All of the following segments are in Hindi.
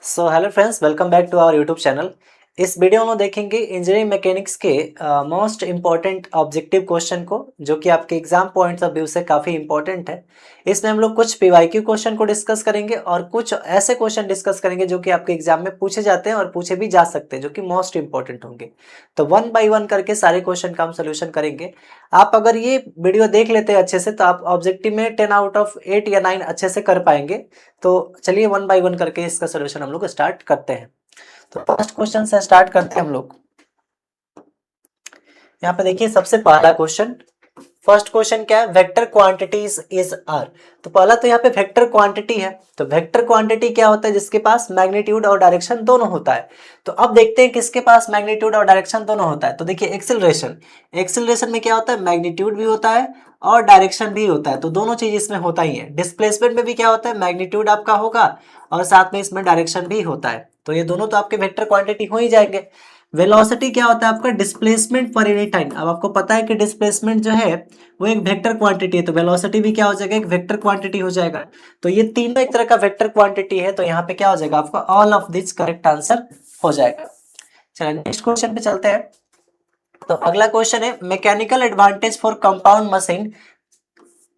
So hello friends, welcome back to our YouTube channel. इस वीडियो में देखेंगे इंजीनियरिंग मैकेनिक्स के मोस्ट इम्पॉर्टेंट ऑब्जेक्टिव क्वेश्चन को, जो कि आपके एग्जाम पॉइंट्स ऑफ व्यू से काफ़ी इंपॉर्टेंट है। इसमें हम लोग कुछ पीवाईक्यू क्वेश्चन को डिस्कस करेंगे और कुछ ऐसे क्वेश्चन डिस्कस करेंगे जो कि आपके एग्जाम में पूछे जाते हैं और पूछे भी जा सकते हैं, जो कि मोस्ट इंपॉर्टेंट होंगे। तो वन बाई वन करके सारे क्वेश्चन का हम सोल्यूशन करेंगे। आप अगर ये वीडियो देख लेते हैं अच्छे से तो आप ऑब्जेक्टिव में 10 आउट ऑफ 8 या 9 अच्छे से कर पाएंगे। तो चलिए वन बाय वन करके इसका सोल्यूशन हम लोग स्टार्ट करते हैं। तो फर्स्ट क्वेश्चन से स्टार्ट करते हैं हम लोग। यहाँ पे देखिए सबसे पहला क्वेश्चन, फर्स्ट क्वेश्चन क्या है, वेक्टर क्वांटिटीज इज आर। तो पहला तो यहाँ पे वेक्टर क्वांटिटी है। तो वेक्टर क्वांटिटी क्या होता है, जिसके पास मैग्नीट्यूड और डायरेक्शन दोनों होता है। तो अब देखते हैं किसके पास मैग्नीट्यूड और डायरेक्शन दोनों होता है। तो देखिए एक्सिलरेशन, एक्सिलरेशन में क्या होता है, मैग्नीट्यूड भी होता है और डायरेक्शन भी होता है। तो दोनों चीज इसमें होता ही है। डिस्प्लेसमेंट में भी क्या होता है, मैग्नीट्यूड आपका होगा और साथ में इसमें डायरेक्शन भी होता है। तो ये दोनों तो आपके वेक्टर क्वांटिटी हो ही जाएंगे। वेलोसिटी क्या होता है आपका, डिस्प्लेसमेंट पर यूनिट टाइम। अब आपको पता है कि डिस्प्लेसमेंट जो है वो एक वेक्टर क्वांटिटी है, तो वेलोसिटी भी क्या हो जाएगा, एक वेक्टर क्वांटिटी हो जाएगा। तो ये तीनों एक तरह का वेक्टर क्वांटिटी है। तो यहाँ पे क्या हो जाएगा आपका, all of this correct answer हो जाएगा। चलिए नेक्स्ट क्वेश्चन पे चलते हैं। तो अगला क्वेश्चन है, mechanical advantage for compound machine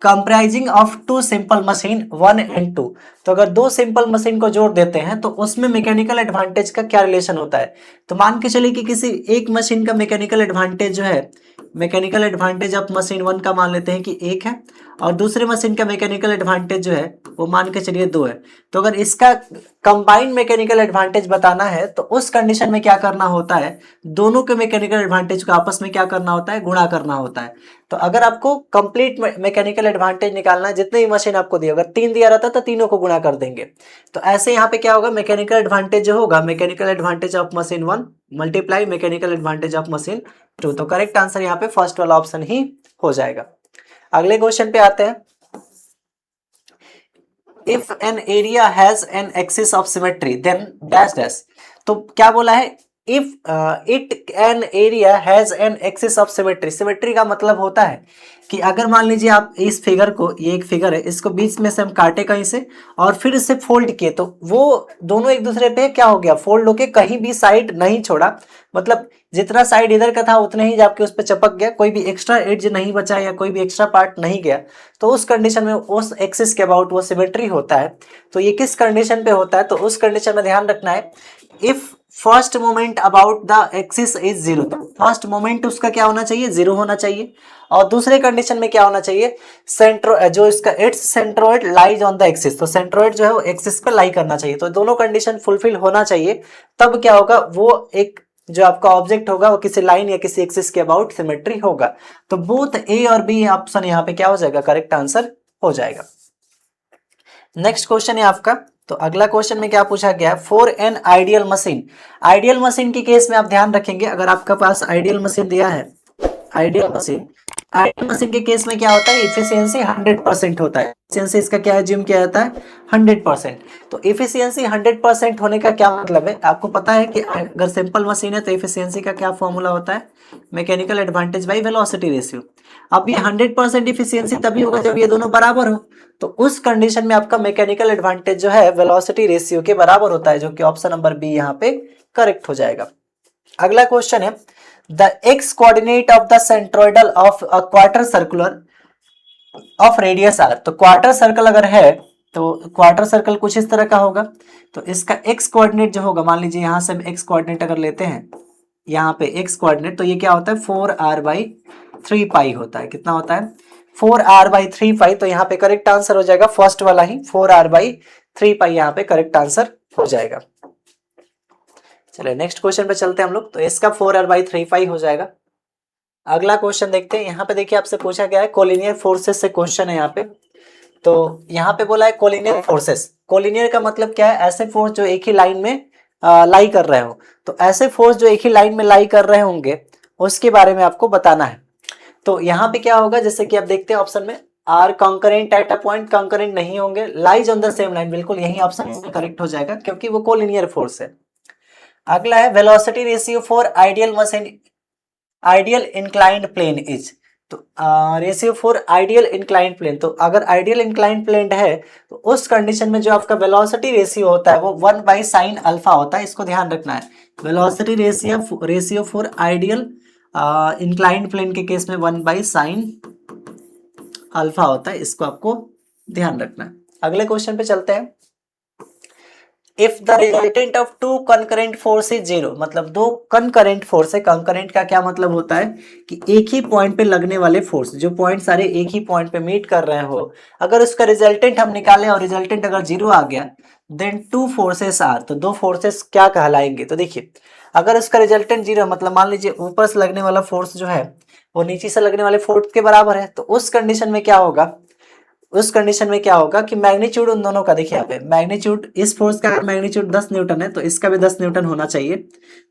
comprising of two simple machine 1 and 2। तो अगर दो सिंपल मशीन को जोड़ देते हैं तो उसमें मैकेनिकल एडवांटेज का क्या रिलेशन होता है। तो मान के चलिए कि किसी एक मशीन का मैकेनिकल एडवांटेज जो है, मैकेनिकल एडवांटेज ऑफ मशीन 1 का मान लेते हैं कि 1 है और दूसरे मशीन का मैकेनिकल एडवांटेज जो है वो मान के चलिए 2 है। तो अगर इसका कंबाइंड मैकेनिकल एडवांटेज बताना है तो उस कंडीशन में क्या करना होता है, दोनों के मैकेनिकल एडवांटेज को आपस में क्या करना होता है, गुणा करना होता है। तो अगर आपको कंप्लीट मैकेनिकल एडवांटेज निकालना है, जितने ही मशीन आपको दिया, अगर 3 दिया रहता तो तीनों को गुणा कर देंगे। तो ऐसे यहाँ पे क्या होगा, मैकेनिकल एडवांटेज जो होगा, mechanical advantage of machine 1 multiply mechanical advantage of machine 2। तो करेक्ट आंसर यहाँ पे फर्स्ट वाला ऑप्शन ही हो जाएगा। अगले क्वेश्चन पे आते हैं। If an area has an axis of symmetry then dash dash. तो क्या बोला है, if it an area has an axis of symmetry. Symmetry का मतलब होता है कि अगर मान लीजिए आप इस फिगर को, ये एक फिगर है, इसको बीच में से हम काटे कहीं से और फिर इसे फोल्ड किए, तो वो दोनों एक दूसरे पे क्या हो गया, फोल्ड होके कहीं भी साइड नहीं छोड़ा। मतलब जितना साइड इधर का था उतने ही जाके उस पर चिपक गया, कोई भी एक्स्ट्रा एड्ज नहीं बचा या कोई भी एक्स्ट्रा पार्ट नहीं गया। तो उस कंडीशन में उस एक्सिस के अबाउट वो सिमेट्री होता है। तो ये किस कंडीशन पे होता है, तो उस कंडीशन में ध्यान रखना है, if first moment about the axis is zero. तो फर्स्ट मोमेंट उसका क्या होना चाहिए, जीरो होना चाहिए। और दूसरे कंडीशन में क्या होना चाहिए, सेंट्रो जो इसका it's centroid lies on the axis. तो सेंट्रोइड जो है वो एक्सिस पे लाई करना चाहिए। तो दोनों कंडीशन फुलफिल होना चाहिए, तब क्या होगा, वो एक जो आपका ऑब्जेक्ट होगा वो किसी लाइन या किसी एक्सिस के अबाउट सिमेट्री होगा। तो बोथ ए और बी ऑप्शन यहाँ पे क्या हो जाएगा, करेक्ट आंसर हो जाएगा। नेक्स्ट क्वेश्चन है आपका। तो अगला क्वेश्चन में क्या पूछा गया है, for an ideal machine. Ideal machine के केस में आप ध्यान रखेंगे, अगर आपका पास आइडियल मशीन दिया है, आइडियल मशीन के केस में क्या होता है, इफिशियंसी 100% होता है। इफिशियंसी इसका क्या एज्यूम किया जाता है, 100%। तो इफिशियंसी 100% होने का क्या मतलब है, आपको पता है कि अगर सिंपल मशीन है तो इफिशियंसी का क्या फॉर्मूला होता है, mechanical advantage by velocity ratio. अब ये 100% इफिशियंसी तभी होगा जब ये दोनों बराबर हो। तो उस कंडीशन में आपका मैकेनिकल एडवांटेज जो है वेलोसिटी रेशियो के बराबर होता है, जो कि ऑप्शन नंबर बी यहाँ पे करेक्ट हो जाएगा। अगला क्वेश्चन है, the X coordinate of the centroidal of a quarter circular of radius R. तो क्वार्टर सर्कल अगर है तो क्वार्टर सर्कल कुछ इस तरह का होगा। तो इसका एक्स कोऑर्डिनेट जो होगा, मान लीजिए यहां से हम एक्स कोऑर्डिनेट अगर लेते हैं, यहाँ पे एक्स कोऑर्डिनेट, तो ये क्या होता है 4r/3 होता है। कितना होता है, 4r/3। तो यहाँ पे करेक्ट आंसर हो जाएगा फर्स्ट वाला ही, 4r/3 यहाँ पे करेक्ट आंसर हो जाएगा। चलिए नेक्स्ट क्वेश्चन पे चलते हैं हम लोग। तो इसका 4r/3 हो जाएगा। अगला क्वेश्चन देखते हैं। यहाँ पे देखिए आपसे पूछा गया है कोलिनियर फोर्सेस से क्वेश्चन है यहाँ पे। तो यहाँ पे बोला है कोलिनियर फोर्सेस। कोलिनियर का मतलब क्या है, ऐसे फोर्स जो एक ही लाइन में लाई कर रहे हो। तो ऐसे फोर्स जो एक ही लाइन में लाई कर रहे होंगे उसके बारे में आपको बताना है। तो यहाँ पे क्या होगा, जैसे कि आप देखते हैं ऑप्शन में, are concurrent at a point, concurrent नहीं होंगे, lies on the same line, बिल्कुल यही ऑप्शन करेक्ट हो जाएगा क्योंकि वो कोलिनियर फोर्स है। अगला है velocity ratio for ideal machine, ideal inclined plane is. तो ratio for ideal inclined plane, तो अगर आइडियल इंक्लाइंड प्लेन है तो उस कंडीशन में जो आपका वेलोसिटी रेशियो होता है वो 1/sin अल्फा होता है, इसको ध्यान रखना है। Velocity ratio for ideal inclined plane के केस में 1/sin अल्फा होता है, इसको आपको ध्यान रखना है। अगले क्वेश्चन पे चलते हैं। If the resultant of two concurrent force is zero, मतलब दो कंकरेंट फोर्स है। कंकरेंट का क्या मतलब होता है कि एक ही पॉइंट पे लगने वाले फोर्स, जो पॉइंट सारे एक ही पॉइंट पे मीट कर रहे हो, अगर उसका रिजल्टेंट हम निकालें और रिजल्टेंट अगर जीरो आ गया, देन टू फोर्सेस आर, तो दो फोर्सेस क्या कहलाएंगे। तो देखिए, अगर उसका रिजल्टेंट जीरो, मतलब मान लीजिए ऊपर से लगने वाला फोर्स जो है वो नीचे से लगने वाले फोर्स के बराबर है, तो उस कंडीशन में क्या होगा, उस कंडीशन में क्या होगा कि मैग्नीट्यूड उन दोनों का, देखिए यहाँ पे मैग्नीट्यूड, इस फोर्स का मैग्नीट्यूड 10 न्यूटन है तो इसका भी 10 न्यूटन होना चाहिए,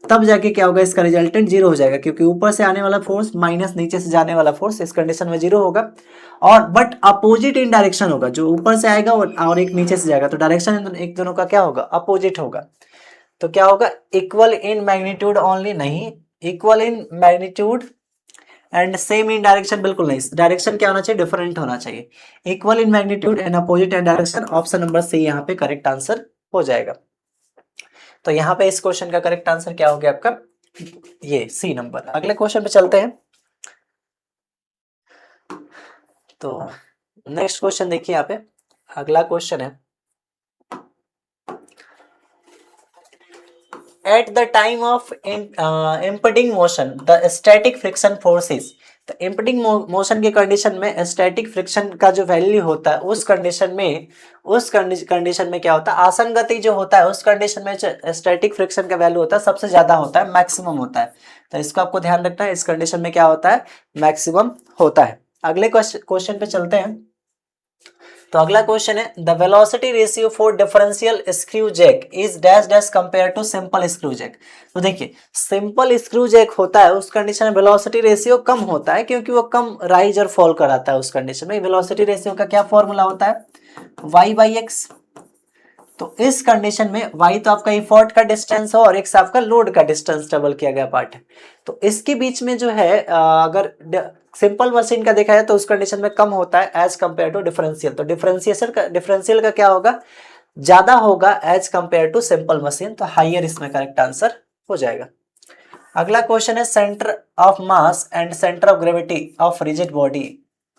तब जाके क्या होगा, इसका रिजल्टेंट जीरो हो जाएगा, क्योंकि ऊपर से आने वाला फोर्स माइनस नीचे से जाने वाला फोर्स इस कंडीशन में जीरो होगा। और बट अपोजिट इन डायरेक्शन होगा, जो ऊपर से आएगा और एक नीचे से जाएगा, तो डायरेक्शन एक दोनों का क्या होगा, अपोजिट होगा। तो क्या होगा, इक्वल इन मैग्नीट्यूड ओनली नहीं, equal in magnitude and same in direction बिल्कुल नहीं, डायरेक्शन क्या होना चाहिए, डिफरेंट होना चाहिए। Equal in magnitude and opposite in direction, option number C यहाँ पे करेक्ट आंसर हो जाएगा। तो यहाँ पे इस क्वेश्चन का करेक्ट आंसर क्या हो गया आपका, ये सी नंबर। अगले क्वेश्चन पे चलते हैं। तो नेक्स्ट क्वेश्चन देखिए यहाँ पे, अगला क्वेश्चन है, at the time of impeding motion the static friction force is, तो impeding motion के कंडीशन में स्टैटिक फ्रिक्शन का जो वैल्यू होता है उस कंडीशन में क्या होता है, आसन गति जो होता है उस कंडीशन में स्टैटिक फ्रिक्शन का वैल्यू होता है सबसे ज्यादा होता है, मैक्सिमम होता है। तो इसको आपको ध्यान रखना है, इस कंडीशन में क्या होता है, मैक्सिमम होता है। अगले क्वेश्चन पे चलते हैं। तो अगला क्वेश्चन है, the velocity ratio for differential screw jack is dash dash compare to simple screw jack. तो देखिए, सिंपल स्क्रू जैक होता है उस कंडीशन में वेलोसिटी रेशियो कम होता है, क्योंकि वो कम राइज और फॉल कराता है। उस कंडीशन में वेलोसिटी रेशियो का क्या फॉर्मूला होता है, y/x। तो इस कंडीशन में y तो आपका इफोर्ट का डिस्टेंस हो और x आपका लोड का डिस्टेंस डबल किया गया पार्ट है। तो इसके बीच में जो है अगर सिंपल मशीन का देखा जाए तो उस कंडीशन में कम होता है एज कंपेयर टू डिफरेंशियल। तो डिफरेंशियल का क्या होगा, ज्यादा होगा as compare to simple machine, तो हाइयर इसमें करेक्ट आंसर हो जाएगा। अगला क्वेश्चन है, centre of mass and centre of gravity of rigid body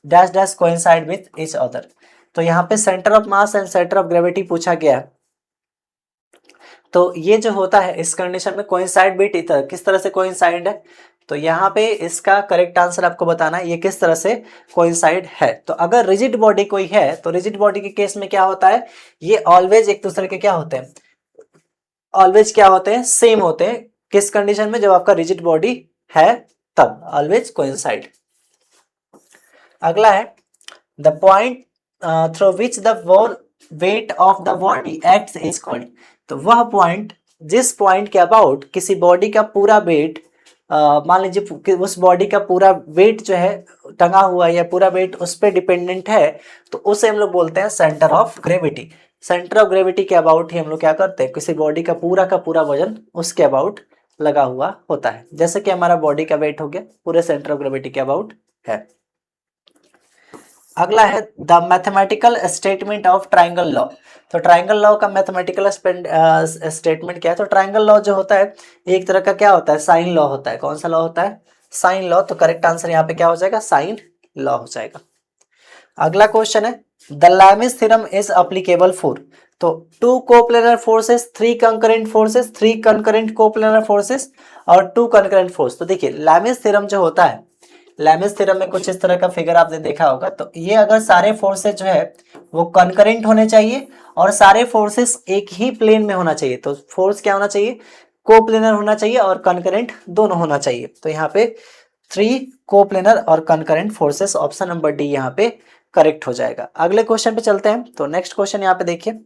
dash dash coincide with each other. तो यहाँ पे centre of mass and centre of gravity पूछा गया है। तो ये जो होता है इस कंडीशन में कोइंसाइड विथ ईच अदर, किस तरह से कोइंसाइड है, तो यहाँ पे इसका करेक्ट आंसर आपको बताना है ये किस तरह से कोइंसाइड है। तो अगर रिजिड बॉडी कोई है तो रिजिड बॉडी के केस में क्या होता है, ये ऑलवेज एक दूसरे के क्या होते हैं, ऑलवेज क्या होते हैं, सेम होते हैं। किस कंडीशन में, जब आपका रिजिड बॉडी है तब ऑलवेज कोइंसाइड। अगला है, the point through which the weight of the body acts is called. तो वह पॉइंट जिस पॉइंट के अबाउट किसी बॉडी का पूरा वेट, मान लीजिए उस बॉडी का पूरा वेट जो है टंगा हुआ है या पूरा वेट उस पर डिपेंडेंट है, तो उसे हम लोग बोलते हैं centre of gravity. Centre of gravity के अबाउट ही हम लोग क्या करते हैं, किसी बॉडी का पूरा वजन उसके अबाउट लगा हुआ होता है। जैसे कि हमारा बॉडी का वेट हो गया पूरे सेंटर ऑफ ग्रेविटी के अबाउट है। अगला है, the mathematical statement of triangle law. तो ट्राइंगल लॉ का मैथमेटिकल स्टेटमेंट क्या है, तो ट्राइंगल लॉ जो होता है एक तरह का क्या होता है, साइन लॉ होता है। कौन सा लॉ होता है, साइन लॉ। तो करेक्ट आंसर यहाँ पे क्या हो जाएगा, साइन लॉ हो जाएगा। अगला क्वेश्चन है, the Lami's theorem is applicable for. तो two coplanar forces, three concurrent forces, three concurrent coplanar forces और टू कंकरेंट फोर्स। तो देखिए, लैमिस थ्योरम जो होता है, लैमिस थ्योरम में कुछ इस तरह का फिगर आपने देखा होगा। तो ये अगर सारे फोर्सेस जो है वो कंकरेंट होने चाहिए और सारे फोर्सेस एक ही प्लेन में होना चाहिए। तो फोर्स क्या होना चाहिए, कोप्लेनर होना चाहिए और कंकरेंट दोनों होना चाहिए। तो यहाँ पे थ्री कोप्लेनर और concurrent forces, option number D यहाँ पे करेक्ट हो जाएगा। अगले क्वेश्चन पे चलते हैं। तो नेक्स्ट क्वेश्चन यहाँ पे देखिए,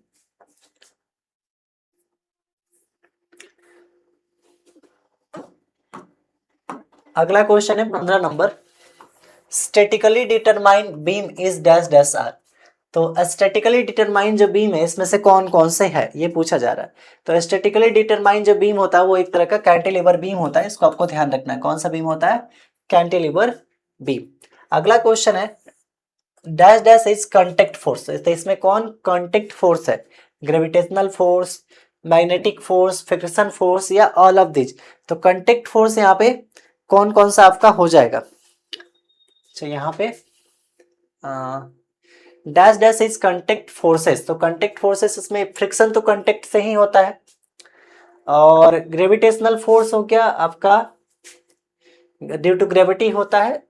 अगला क्वेश्चन है 15 number, statically determine beam is dash dash are. तो स्टैटिकली डिटरमाइन जो बीम है इसमें से कौन कौन से है ये पूछा जा रहा है। तो स्टैटिकली डिटरमाइन जो बीम होता है वो एक तरह का कैंटिलीवर बीम होता है, इसको आपको ध्यान रखना है। कौन सा बीम होता है, कैंटिलीवर बीम। अगला क्वेश्चन है dash dash is contact force, तो इसमें कौन कांटेक्ट फोर्स है? Gravitational force, magnetic force, friction force या ऑल ऑफ दिस? तो कांटेक्ट फोर्स यहाँ पे कौन कौन सा आपका हो जाएगा? तो यहाँ पे dash dash is contact forces, तो कांटेक्ट फोर्सेस इसमें फ्रिक्शन तो कांटेक्ट से ही होता है, और ग्रेविटेशनल फोर्स हो गया आपका ड्यू टू ग्रेविटी होता है,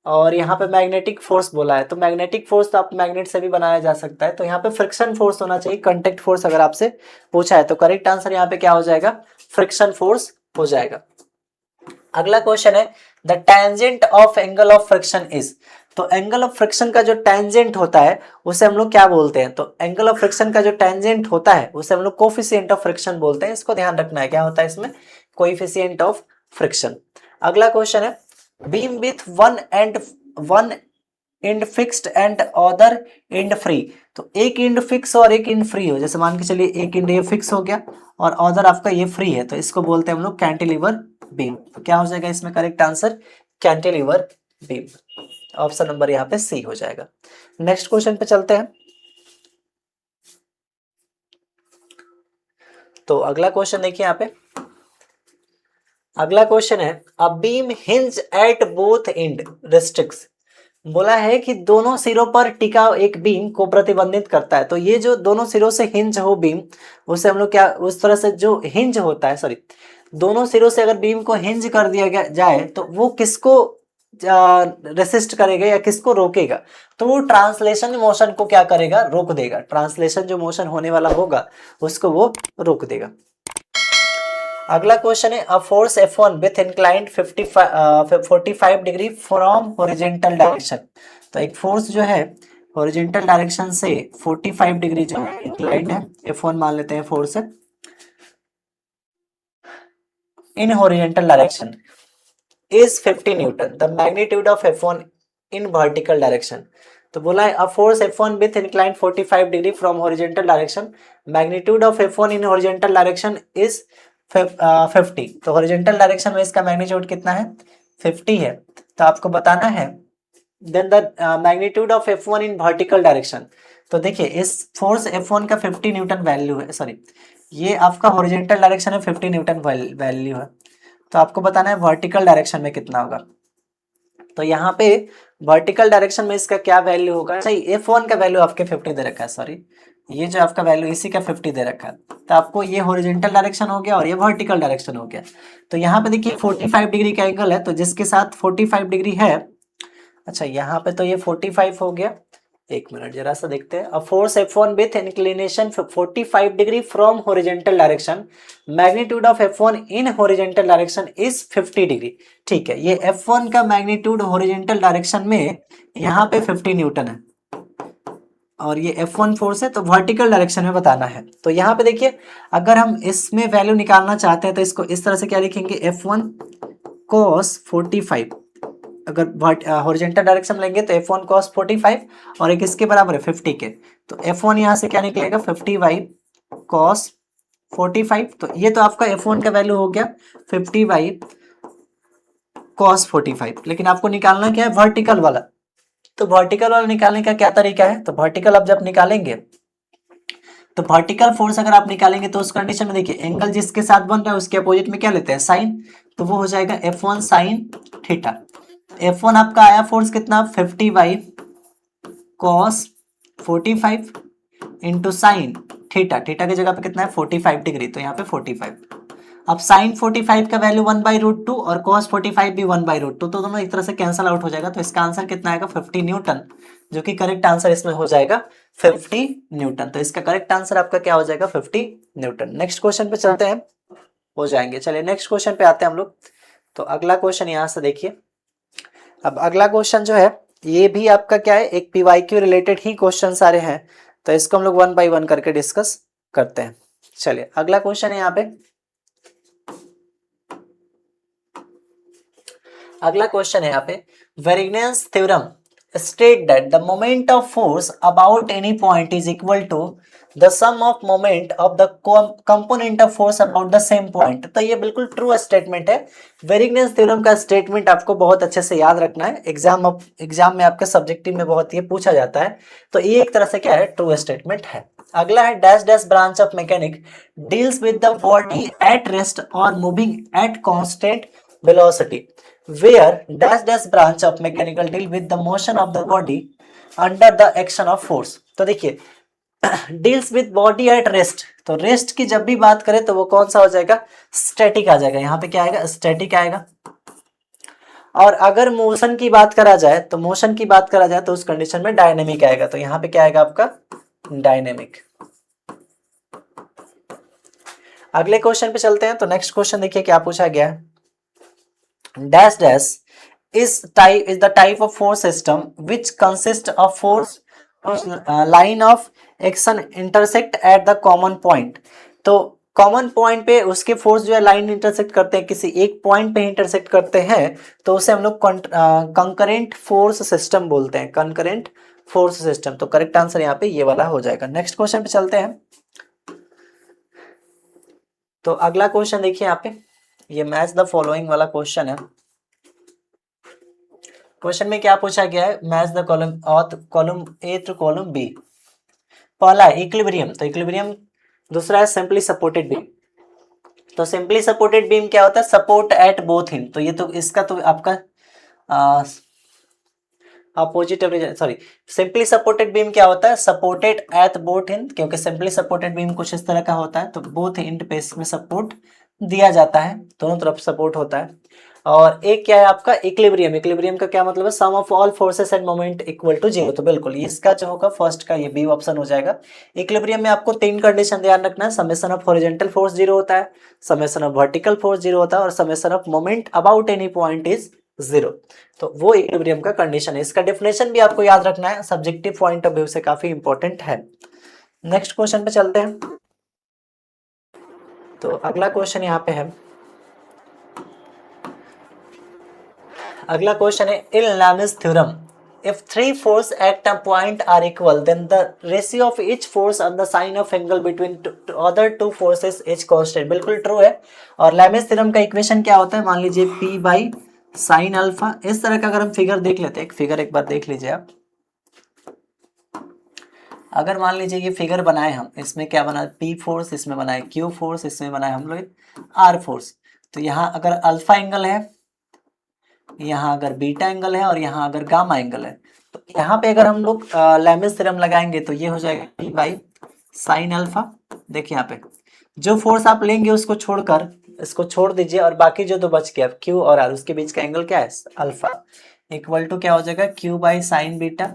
और यहाँ पे मैग्नेटिक फोर्स बोला है, तो मैग्नेटिक फोर्स तो आप मैग्नेट से भी बनाया जा सकता है, तो यहाँ पे फ्रिक्शन फोर्स होना चाहिए। कांटेक्ट फोर्स अगर आपसे पूछा है तो करेक्ट आंसर यहाँ पे क्या हो जाएगा? फ्रिक्शन फोर्स हो जाएगा। अगला क्वेश्चन है the tangent of angle of friction is, तो एंगल ऑफ फ्रिक्शन का जो टेंजेंट होता है उसे हम लोग क्या बोलते हैं? तो एंगल ऑफ फ्रिक्शन का जो टेंजेंट होता है उसे हम लोग कोफिशिएंट ऑफ फ्रिक्शन बोलते हैं, इसको ध्यान रखना है। क्या होता है इसमें? Coefficient of friction. अगला क्वेश्चन है beam width one and fixed and other and free, तो एक एंड फिक्स और एक एंड फ्री हो, जैसे मान के चलिए एक एंड ये फिक्स हो गया और अदर आपका ये फ्री है, तो इसको बोलते हैं हम लोग कैंटिलीवर बीम। तो क्या हो जाएगा इसमें correct answer? Cantilever beam. Option number यहाँ पे सी हो जाएगा। नेक्स्ट क्वेश्चन पे चलते हैं। तो अगला क्वेश्चन देखिए यहाँ पे, अगला क्वेश्चन है a beam hinge at both and restricts, बोला है कि दोनों सिरों पर टिका एक बीम को प्रतिबंधित करता है। तो ये जो दोनों सिरों से हिंज हो बीम, उसे हम लोग क्या, उस तरह से जो हिंज होता है, सॉरी, दोनों सिरों से अगर बीम को हिंज कर दिया जाए तो वो किसको रेसिस्ट करेगा या किसको रोकेगा? तो वो ट्रांसलेशन मोशन को क्या करेगा? रोक देगा। ट्रांसलेशन जो मोशन होने वाला होगा उसको वो रोक देगा। अगला क्वेश्चन है a force F1 with inclined 45 degree from horizontal direction, तो एक फोर्स जो है हॉरिजॉन्टल डायरेक्शन से 45 डिग्री जो है इंक्लाइंड है, F1 मान लेते हैं फोर्स है, in horizontal direction is 50 Newton, the magnitude of F1 in vertical direction. तो बोला है a force F1 with inclined 45 degree from horizontal direction, magnitude of F1 in horizontal direction is 50। तो हॉरिजॉन्टल डायरेक्शन में इसका मैग्नीट्यूड कितना है? 50 है। तो आपको बताना है then the magnitude of F1 in vertical direction. तो देखिए इस फोर्स F1 का 50 न्यूटन वैल्यू है, सॉरी ये आपका हॉरिजॉन्टल डायरेक्शन में 50 न्यूटन वैल्यू है, तो आपको बताना है वर्टिकल डायरेक्शन में कितना होगा। तो यहाँ पे वर्टिकल डायरेक्शन में इसका क्या वैल्यू होगा? सही, F1 का वैल्यू आपके 50 दे रखा है, सॉरी ये जो आपका वैल्यू इसी का 50 दे रखा है, तो आपको ये हॉरिजॉन्टल डायरेक्शन हो गया और ये वर्टिकल डायरेक्शन हो गया। तो यहाँ पे देखिए 45 डिग्री का एंगल है, तो जिसके साथ 45 डिग्री है, अच्छा यहाँ पे तो ये 45 हो गया, एक मिनट जरा सा देखते हैं। A force F1 with inclination 45 degree from horizontal direction, magnitude of F1 in horizontal direction is 50 degree. ठीक है, ये F1 का मैग्नीट्यूड हॉरिजॉन्टल डायरेक्शन में यहाँ पे 50 न्यूटन है और ये F1 फोर्स है, तो वर्टिकल डायरेक्शन में बताना है। तो यहाँ पे देखिए अगर हम इसमें वैल्यू निकालना चाहते हैं तो इसको इस तरह से क्या लिखेंगे? F1 cos 45, अगर हॉरिजॉन्टल डायरेक्शन लेंगे तो F1 cos 45 और एक इसके बराबर है 50 के, तो F1 यहाँ से क्या निकलेगा? 50 cos 45। तो ये तो आपका F1 का वैल्यू हो गया 50 cos 45, लेकिन आपको निकालना क्या है? वर्टिकल वाला। तो वर्टिकल वाला निकालने का क्या तरीका है? तो वर्टिकल अब जब निकालेंगे तो वर्टिकल फोर्स अगर आप निकालेंगे तो उस कंडीशन में देखिए एंगल जिसके साथ बन रहा है उसके अपोजिट में क्या लेते हैं? साइन, तो वो हो जाएगा F1 साइन थीटा। F1 आपका आया फोर्स कितना? 50 cos 45 into sine theta, theta की जगह पे कितना है? 45 डिग्री, तो यहाँ पे 45। अब साइन 45 का वैल्यू 1/√2 और cos 45 भी 1/√2, तो दोनों एक तरह से कैंसल आउट हो जाएगा, तो इसका आंसर कितना आएगा? 50 न्यूटन, जो कि करेक्ट आंसर इसमें हो जाएगा 50 न्यूटन। तो इसका करेक्ट आंसर आपका क्या हो जाएगा? 50 न्यूटन। नेक्स्ट क्वेश्चन पे चलते हैं, हो जाएंगे। चलिए नेक्स्ट क्वेश्चन पे आते हैं हम लोग। तो अगला क्वेश्चन यहाँ से देखिए, अब अगला क्वेश्चन जो है ये भी आपका क्या है? एक PYQ रिलेटेड ही क्वेश्चन सारे हैं, तो इसको हम लोग 1 बाय 1 करके डिस्कस करते हैं। चलिए अगला क्वेश्चन है यहाँ पे, अगला क्वेश्चन है यहाँ पे वेरिगनेस theorem state that the moment of force about any point is equal to the sum of moment of the component of force about the same point। तो ये बिल्कुल ट्रू स्टेटमेंट है। वेरिगनेस थ्योरम का स्टेटमेंट आपको बहुत अच्छे से याद रखना है, एग्जाम में आपके सब्जेक्टिव में बहुत ये पूछा जाता है। तो ये एक तरह से क्या है, ट्रू स्टेटमेंट है। अगला है dash dash branch of mechanic deals with the body at rest और moving at constant velocity where dash dash branch of mechanical deal with the motion of the body under the action of force। तो देखिए deals with body at rest, तो रेस्ट की जब भी बात करें तो वो कौन सा हो जाएगा, स्टैटिक आ जाएगा। यहाँ पे क्या आएगा, स्टैटिक आएगा। और अगर मोशन की बात करा जाए तो मोशन की बात करा जाए तो उस कंडीशन में डायनेमिक आएगा। तो यहाँ पे क्या आएगा आपका, डायनेमिक। अगले क्वेश्चन पे चलते हैं। तो नेक्स्ट क्वेश्चन देखिए क्या पूछा गया है, dash dash is the type of force system which consists of force line of action intersect at the common point। तो कॉमन पॉइंट पे उसके फोर्स जो है लाइन इंटरसेक्ट करते हैं, किसी एक पॉइंट पे इंटरसेक्ट करते हैं, तो उसे हम लोग कंकरेंट फोर्स सिस्टम बोलते हैं, कंकरेंट फोर्स सिस्टम। तो करेक्ट आंसर यहाँ पे ये वाला हो जाएगा। नेक्स्ट क्वेश्चन पे चलते हैं। तो अगला क्वेश्चन देखिए यहाँ पे, ये मैच द फॉलोइंग वाला क्वेश्चन है। क्वेश्चन में क्या पूछा गया है, match the column A to column B. पहला है इक्विलिब्रियम, तो इक्विलिब्रियम। दूसरा है सिंपली सपोर्टेड बीम। तो सिंपली सपोर्टेड बीम क्या होता है, सपोर्ट एट बोथ एंड। तो ये तो इसका तो आपका opposite, sorry, simply supported beam क्या होता है, सपोर्टेड एट बोथ एंड, क्योंकि सिंपली सपोर्टेड बीम कुछ इस तरह का होता है। तो बोथ एंड पे इसमें सपोर्ट दिया जाता है, दोनों तरफ सपोर्ट होता है। और एक क्या है आपका इक्विलिब्रियम। इक्विलिब्रियम का क्या मतलब है, sum of all forces and moment equal to zero. तो बिल्कुल इसका जो होगा फर्स्ट का ये बी ऑप्शन हो जाएगा। इक्विलिब्रियम में आपको तीन कंडीशन ध्यान रखना है, summation of horizontal force zero होता है, summation of vertical force zero होता है, और summation of moment about any point is zero. तो वो इक्विलिब्रियम का कंडीशन है। इसका डेफिनेशन भी आपको याद रखना है, सब्जेक्टिव पॉइंट ऑफ व्यू से काफी इंपॉर्टेंट है। नेक्स्ट क्वेश्चन पे चलते हैं। तो अगला क्वेश्चन यहाँ पे है, अगला क्वेश्चन है in Lami's theorem if three force at a point are equal then the ratio of each force and the sign of angle between other two forces is constant। बिल्कुल ट्रू है। और लैमिस थ्योरम का इक्वेशन क्या होता है, मान लीजिए p बाई साइन अल्फा। इस तरह का अगर हम फिगर देख लेते हैं, एक फिगर एक बार देख लीजिए आप। अगर मान लीजिए ये फिगर बनाए हम, इसमें क्या बना, p फोर्स, इसमें बनाए q फोर्स, इसमें बनाए हम लोग r फोर्स। तो यहाँ अगर अल्फा एंगल है, यहाँ अगर बीटा एंगल है, और यहाँ अगर गामा एंगल है, तो यहाँ पे अगर हम लोग लैमिस थ्योरम लगाएंगे तो ये हो जाएगा p बाई साइन अल्फा। देखिए यहाँ पे जो फोर्स आप लेंगे उसको छोड़कर इसको छोड़ दीजिए, और बाकी जो तो बच गया q और r, उसके बीच का एंगल क्या है, अल्फा, इक्वल टू क्या हो जाएगा, q by sine beta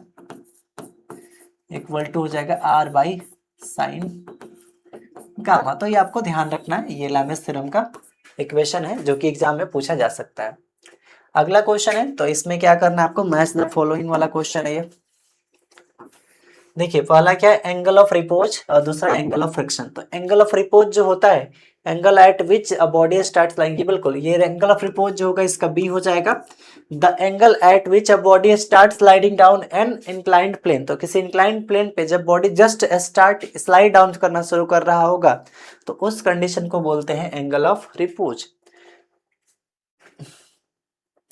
equal to हो जाएगा r बाई साइन गामा। तो ये आपको ध्यान रखना है, ये लैमिस थ्योरम का इक्वेशन है जो कि एग्जाम में पूछा जा सकता है। अगला क्वेश्चन है, तो इसमें क्या करना है आपको, मैच द फॉलोइंग वाला क्वेश्चन है ये। देखिए पहला क्या है, एंगल ऑफ रिपोज, और दूसरा एंगल ऑफ फ्रिक्शन। तो एंगल ऑफ रिपोज जो होता है, angle at which a body start flying, बिल्कुल ये एंगल ऑफ रिपोज जो होगा इसका बी हो जाएगा। The angle at which a body start sliding down an inclined plane. तो किसी इंक्लाइंड प्लेन पे जब body just start slide down करना शुरू कर रहा होगा तो उस कंडीशन को बोलते हैं एंगल ऑफ रिपोज।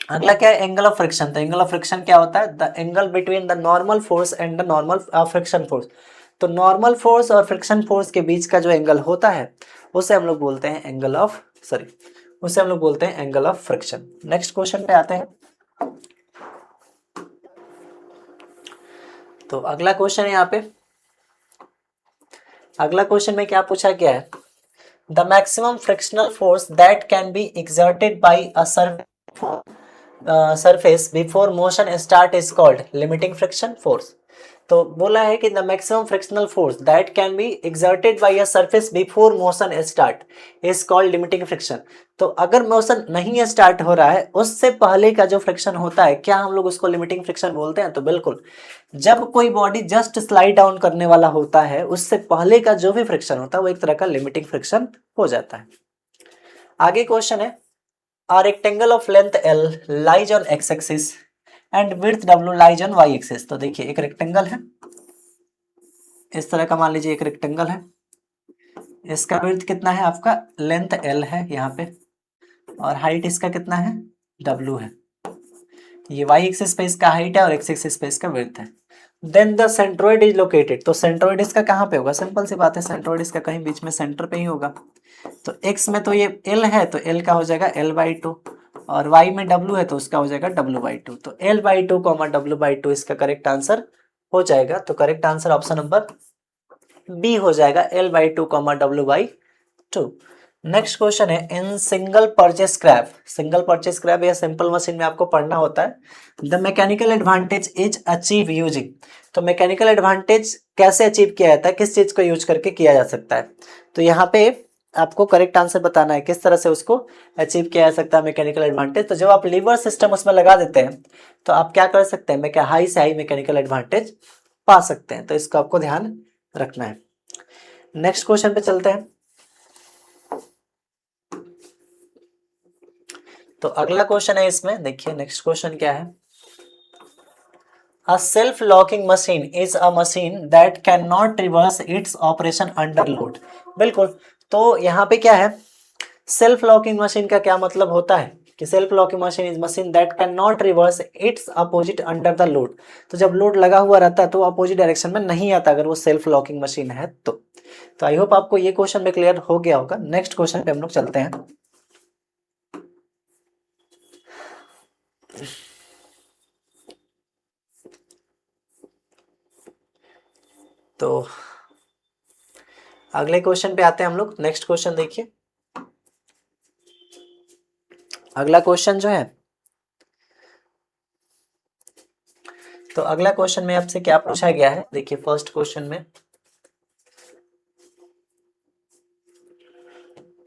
अगला क्या है, एंगल ऑफ फ्रिक्शन। तो एंगल ऑफ फ्रिक्शन क्या होता है, the angle between the normal force and the normal friction force. तो नॉर्मल फोर्स और फ्रिक्शन फोर्स के बीच का जो एंगल होता है उसे हम लोग बोलते हैं एंगल ऑफ, सॉरी, उसे हम लोग बोलते हैं angle of friction. Next question पे आते हैं। तो अगला क्वेश्चन है यहाँ पे, अगला क्वेश्चन में क्या पूछा गया है, the maximum frictional force that can be exerted by a surface before motion start is called limiting friction force। तो बोला है कि the maximum frictional force that can be exerted by a surface before motion start is called limiting friction। तो अगर मोशन नहीं स्टार्ट हो रहा है उससे पहले का जो फ्रिक्शन होता है, क्या हम लोग उसको लिमिटिंग फ्रिक्शन बोलते हैं। तो बिल्कुल, जब कोई बॉडी जस्ट स्लाइड डाउन करने वाला होता है उससे पहले का जो भी फ्रिक्शन होता है वो एक तरह का लिमिटिंग फ्रिक्शन हो जाता है। आगे क्वेश्चन है, A rectangle of length L lies on x-axis and width W lies on y axis. तो देखिए एक रेक्टेंगल है, इस तरह का मान लीजिए एक रेक्टेंगल है, इसका विड्थ कितना है आपका, लेंथ L है यहाँ पे, और हाइट इसका कितना है, W है। ये y एक्सिस पे इसका हाइट है और x एक्सिस पे इसका विड्थ है। Then the centroid is located. तो सेंट्रोइड इसका कहाँ पे होगा, सिंपल सी बात है, सेंट्रोइड इसका कहीं बीच में सेंटर पे ही होगा। तो x में तो ये L है, तो L का हो जाएगा L/2, और y में W है तो उसका हो जाएगा W/2। तो L/2, W/2 इसका करेक्ट आंसर हो जाएगा। तो correct answer option number B हो जाएगा, L/2, W/2। नेक्स्ट क्वेश्चन है, in single purchase crab, single purchase crab या सिंपल मशीन में आपको पढ़ना होता है, the mechanical advantage is achieve using. तो मैकेनिकल एडवांटेज कैसे अचीव किया जाता है, किस चीज को यूज करके किया जा सकता है। तो यहाँ पे आपको करेक्ट आंसर बताना है किस तरह से उसको अचीव किया जा सकता है मैकेनिकल एडवांटेज। तो जब आप लीवर सिस्टम उसमें लगा देते हैं तो आप क्या कर सकते हैं, मैं हाई से हाई मैकेनिकल एडवांटेज पा सकते हैं। तो इसको आपको ध्यान रखना है। नेक्स्ट क्वेश्चन पे चलते हैं। तो अगला क्वेश्चन है इसमें, देखिए नेक्स्ट क्वेश्चन क्या है, a self locking machine is a machine that can not reverse its operation under load. बिल्कुल, तो यहाँ पे क्या है, सेल्फ लॉकिंग मशीन का क्या मतलब होता है कि self locking machine is machine that can not reverse it's opposite under the load. तो जब लोड लगा हुआ रहता है तो अपोजिट डायरेक्शन में नहीं आता अगर वो सेल्फ लॉकिंग मशीन है तो। आई होप आपको ये क्वेश्चन में क्लियर हो गया होगा। नेक्स्ट क्वेश्चन पे हम लोग चलते हैं। तो अगले क्वेश्चन पे आते हैं हम लोग। नेक्स्ट क्वेश्चन देखिए, अगला क्वेश्चन जो है, तो अगला क्वेश्चन में आपसे क्या पूछा गया है, देखिए फर्स्ट क्वेश्चन में,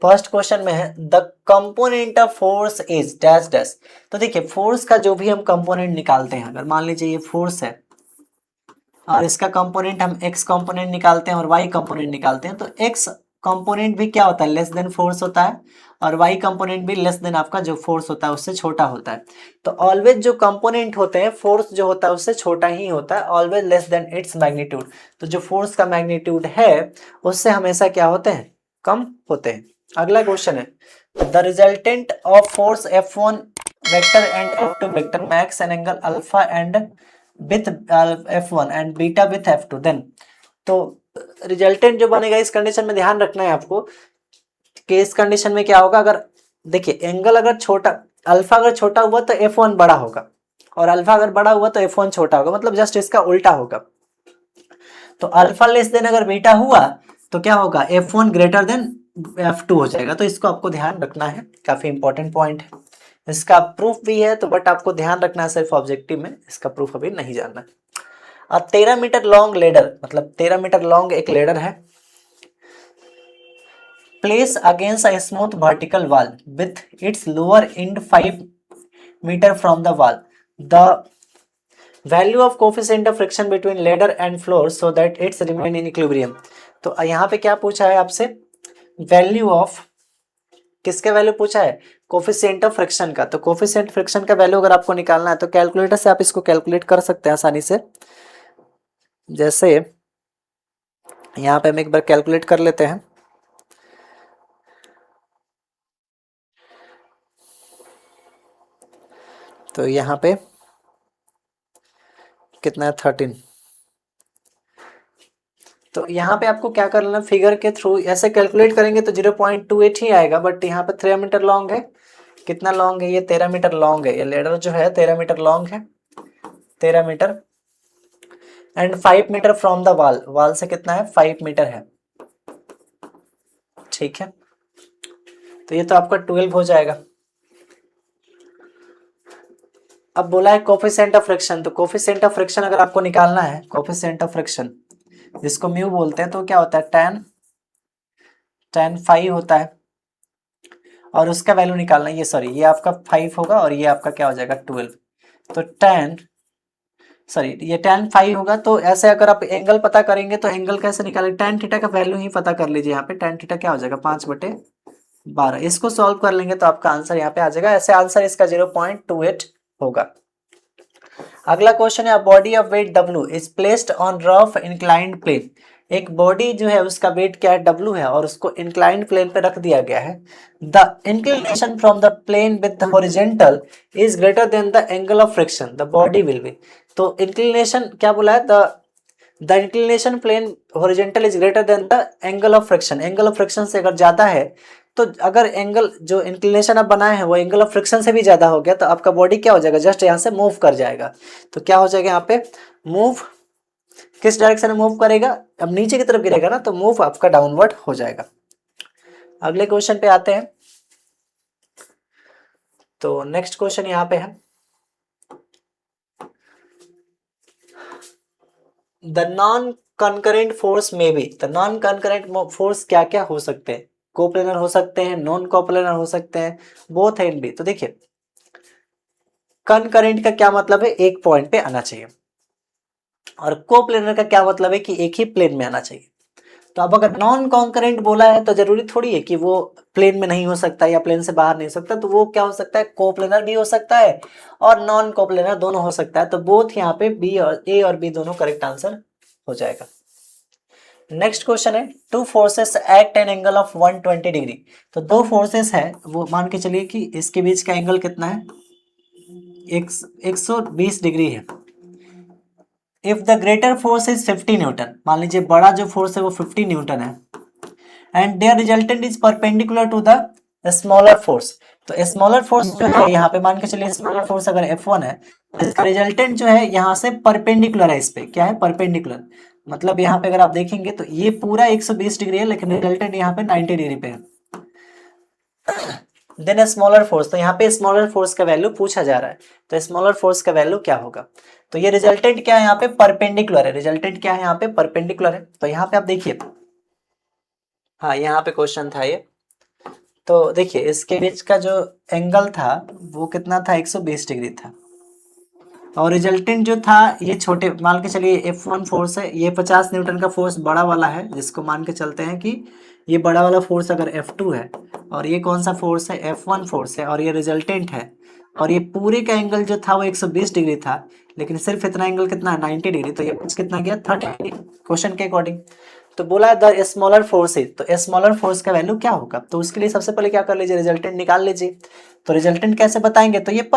फर्स्ट क्वेश्चन में है the component of force is dash dash. तो देखिए फोर्स का जो भी हम कंपोनेंट निकालते हैं, अगर मान लीजिए ये फोर्स है और इसका कंपोनेंट हम x कंपोनेंट निकालते हैं और y कंपोनेंट निकालते हैं, तो x कंपोनेंट भी क्या होता है, लेस देन फोर्स होता है, और y कंपोनेंट भी लेस देन आपका जो फोर्स होता है उससे छोटा होता है। तो ऑलवेज जो कंपोनेंट होते हैं, फोर्स जो होता है उससे छोटा ही होता है, always less than its magnitude. तो जो फोर्स का मैग्नीट्यूड है उससे हमेशा क्या होते हैं, कम होते हैं। अगला क्वेश्चन है, the resultant of force F1 vector and F2 vector makes an angle alpha and with F1 and beta with F2 then. तो रिजल्टेंट जो बनेगा इस कंडीशन में ध्यान रखना है आपको कि इस कंडीशन में क्या होगा, अगर देखिए एंगल अगर छोटा, अल्फा अगर छोटा हुआ तो F1 बड़ा होगा, और अल्फा अगर बड़ा हुआ तो F1 छोटा होगा, मतलब जस्ट इसका उल्टा होगा। तो अल्फा लेस देन अगर बीटा हुआ तो क्या होगा, F1 ग्रेटर देन F2 हो जाएगा। तो इसको आपको ध्यान रखना है, काफी इंपॉर्टेंट पॉइंट है। इसका प्रूफ भी है तो बट आपको ध्यान रखना है सिर्फ ऑब्जेक्टिव में, इसका प्रूफ अभी नहीं जानना है। अब 13 मीटर लॉन्ग लेडर, मतलब 13 मीटर लॉन्ग एक लेडर है, place against a smooth vertical wall with its lower end 5 metre from the wall, the value of coefficient of friction between ladder and floor so that its remain in equilibrium. तो यहाँ पे क्या पूछा है आपसे, वैल्यू ऑफ, किसका वैल्यू पूछा है, कोफिशिएंट ऑफ फ्रिक्शन का। तो कोफिशिएंट फ्रिक्शन का वैल्यू अगर आपको निकालना है तो कैलकुलेटर से आप इसको कैलकुलेट कर सकते हैं आसानी से। जैसे यहाँ पे हम एक बार कैलकुलेट कर लेते हैं। तो यहाँ पे कितना है, 13। तो यहाँ पे आपको क्या करना, फिगर के थ्रू ऐसे कैलकुलेट करेंगे तो 0.28 ही आएगा, बट यहाँ पे 13 मीटर लॉन्ग है। कितना लॉन्ग है ये, 13 मीटर लॉन्ग है। ये लेडर जो है 13 मीटर लॉन्ग है, 13 metre, and 5 metre from the wall, wall से कितना है, 5 मीटर है, ठीक है। तो ये तो आपका 12 हो जाएगा। अब बोला है कोफिशिएंट ऑफ फ्रिक्शन, तो कोफिशिएंट ऑफ फ्रिक्शन अगर आपको निकालना है, कोफिशिएंट ऑफ फ्रिक्शन जिसको म्यू बोलते हैं, तो क्या होता है, tan 5 होता है, और उसका वैल्यू निकालना है, ये सॉरी ये आपका 5 होगा और ये आपका क्या हो जाएगा 12। तो ये tan 5 होगा। तो ऐसे अगर आप एंगल पता करेंगे तो एंगल कैसे निकालेंगे, tan थीटा का वैल्यू ही पता कर लीजिए। यहाँ पे tan थीटा क्या हो जाएगा, 5/12। इसको सॉल्व कर लेंगे तो आपका आंसर यहाँ पे आ जाएगा। ऐसे आंसर इसका 0.28 होगा। अगला क्वेश्चन है, body of weight W is placed on rough inclined plane. एक बॉडी जो है उसका वेट क्या है, W है, और उसको इंक्लाइंड प्लेन पे रख दिया गया है। The inclination from the plane with the horizontal is greater than the angle of friction the body will be. तो इंक्लिनेशन क्या बोला है, the inclination plane horizontal is greater than the angle of friction. Angle of friction से अगर ज्यादा है, तो अगर एंगल जो इंक्लिनेशन आप बनाए हैं वो एंगल ऑफ फ्रिक्शन से भी ज्यादा हो गया, तो आपका बॉडी क्या हो जाएगा, जस्ट यहाँ से मूव कर जाएगा। तो क्या हो जाएगा यहाँ पे, मूव किस डायरेक्शन में मूव करेगा, अब नीचे की तरफ गिरेगा ना, तो मूव आपका डाउनवर्ड हो जाएगा। अगले क्वेश्चन पे आते हैं। तो नेक्स्ट क्वेश्चन यहाँ पे है, द नॉन कॉन्करेंट फोर्स में भी, द नॉन कॉन्करेंट फोर्स क्या क्या हो सकते हैं, कोप्लेनर हो सकते हैं, नॉन कोप्लेनर हो सकते हैं, बोथ है इन भी। तो देखिए कॉन्करेंट का क्या मतलब है, एक पॉइंट पे आना चाहिए, और कोप्लेनर का क्या मतलब है कि एक ही प्लेन में आना चाहिए। तो अब अगर नॉन कॉन्करेंट बोला है तो जरूरी थोड़ी है कि वो प्लेन में नहीं हो सकता या प्लेन से बाहर नहीं हो सकता, तो वो क्या हो सकता है, कोप्लेनर भी हो सकता है और नॉन कोप्लेनर दोनों हो सकता है। तो बोथ यहाँ पे बी और ए और बी दोनों करेक्ट आंसर हो जाएगा। नेक्स्ट क्वेश्चन है, two forces act an angle of 120 degree. तो दो फोर्सेस है, वो मान के चलिए कि इसके बीच का एंगल कितना है, 120 डिग्री है। If the greater force is 50 Newton, मान लीजिए बड़ा जो फोर्स है वो 50 न्यूटन है, and their resultant is perpendicular to the smaller force. तो स्मॉलर फोर्स जो है यहाँ पे मान के चलिए स्मॉलर फोर्स अगर F1 है, तो इसका रिजल्टेंट जो है यहाँ से परपेंडिकुलर है, इस पे क्या है, परपेंडिकुलर। मतलब यहाँ पे अगर आप देखेंगे तो ये पूरा 120 डिग्री है, लेकिन रिजल्टेंट यहाँ पे 90 डिग्री पे है। देन स्मॉलर फोर्स, तो यहाँ पे स्मॉलर फोर्स का वैल्यू पूछा जा रहा है, तो स्मॉलर फोर्स का वैल्यू क्या होगा। तो ये रिजल्टेंट क्या है, यहाँ पे परपेंडिकुलर है, रिजल्टेंट क्या है यहाँ पे, परपेंडिकुलर है। तो यहाँ पे आप देखिए, हाँ यहाँ पे क्वेश्चन था ये। तो देखिए इसके बीच का जो एंगल था वो कितना था, 120 डिग्री था, और रिजल्टेंट जो था ये छोटे, मान के चलिए F1 फोर्स है, ये 50 न्यूटन का फोर्स बड़ा वाला है, जिसको मान के चलते हैं कि ये बड़ा वाला फोर्स अगर F2 है, और ये कौन सा फोर्स है, F1 फोर्स है, और ये रिजल्टेंट है, और ये पूरे का एंगल जो था वो 120 डिग्री था, लेकिन सिर्फ इतना एंगल कितना है, 90 डिग्री। तो ये कितना गया, 30 डिग्री क्वेश्चन के अकॉर्डिंग। तो बोला है द स्मॉलर फोर्स है, तो स्मॉलर फोर्स का वैल्यू क्या होगा। तो उसके लिए सबसे पहले क्या कर लीजिए, रिजल्टेंट निकाल लीजिए। तो रिजल्टेंट कैसे बताएंगे, तो ये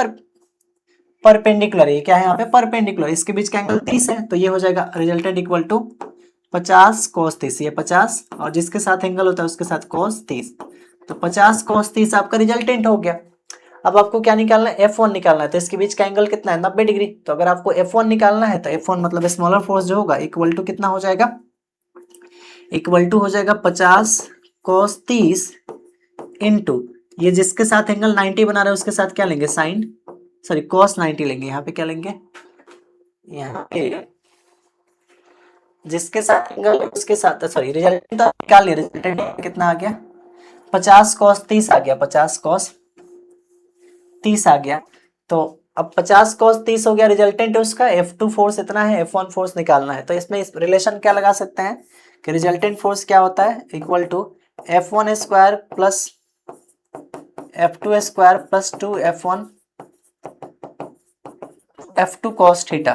परपेंडिकुलर है, क्या है यहाँ पे, परपेंडिकुलर, इसके बीच का एंगल 30 है, तो ये हो जाएगा रिजल्टेंट इक्वल टू 50 cos 30, ये 50 और जिसके साथ एंगल होता है उसके साथ cos 30, तो 50 cos 30 आपका रिजल्टेंट हो गया। अब आपको क्या निकालना है, F1 निकालना है, तो इसके बीच का एंगल कितना है, 90 डिग्री। तो अगर आपको F1 निकालना है तो F1 मतलब स्मॉलर फोर्स जो होगा इक्वल टू कितना हो जाएगा, इक्वल टू हो जाएगा 50 cos 30 इंटू ये जिसके साथ एंगल 90 बना रहा है उसके साथ क्या लेंगे, साइन, सॉरी cos 90 लेंगे। यहाँ पे क्या लेंगे, यहाँ पे जिसके साथ एंगल उसके साथ, सॉरी रिजल्टेंट तो निकाल लिया, रिजल्टेंट कितना आ गया, 50 cos 30 आ गया, 50 cos 30 आ गया। तो अब 50 cos 30 हो गया, रिजल्टेंट उसका F2 फोर्स इतना है, F1 फोर्स निकालना है। तो इसमें इस रिलेशन क्या लगा सकते हैं कि रिजल्टेंट फोर्स क्या होता है, equal to F1 square plus F2 square plus 2 F2 cos theta.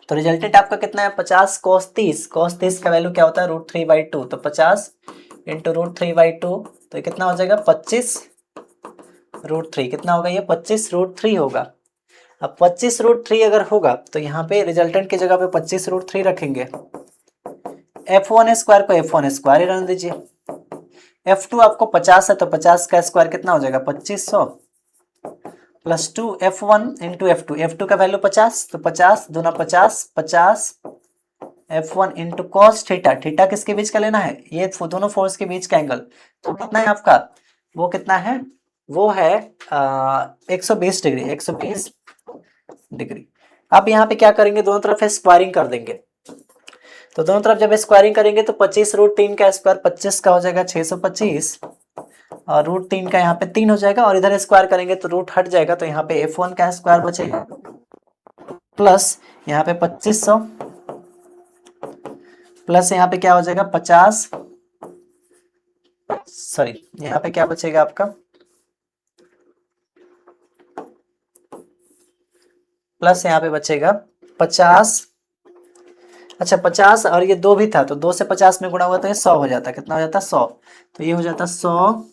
तो रिजल्टेंट आपका कितना है, 50 cos 30, cos 30 का वैल्यू क्या होता है, √3/2, तो 50 इंटू √3/2, तो कितना हो जाएगा, 25√3, कितना होगा ये, 25√3 होगा। अब 25√3 अगर होगा तो यहाँ पे रिजल्टेंट की जगह पे 25√3 रखेंगे, F1 स्क्वायर को F1 स्क्वायर ही रहने दीजिए, F2 आपको 50 है तो 50 का स्क्वायर कितना हो जाएगा, 2500 प्लस 2 F1 इंटू F2 का वैल्यू 50, तो 50 दूना 50 50 F1 into cos theta, theta किसके बीच का लेना है, ये दोनों फोर्स के बीच का एंगल, तो कितना है आपका, वो कितना है, वो है 120 डिग्री, 120 डिग्री। अब यहाँ पे क्या करेंगे, दोनों तरफ स्क्वायरिंग कर देंगे। तो दोनों तरफ जब स्क्वायरिंग करेंगे तो 25√3 का स्क्वायर 25 का हो जाएगा 625, और √3 का यहाँ पे 3 हो जाएगा, और इधर स्क्वायर करेंगे तो रूट हट जाएगा, तो यहाँ पे F1 का स्क्वायर बचेगा प्लस यहाँ पे 2500 प्लस यहाँ पे क्या हो जाएगा 50, सॉरी यहाँ पे क्या बचेगा आपका प्लस यहाँ पे बचेगा 50। अच्छा 50 और ये 2 भी था तो 2 से 50 में गुणा हुआ तो ये 100 हो जाता। कितना हो जाता? 100। तो ये हो जाता 100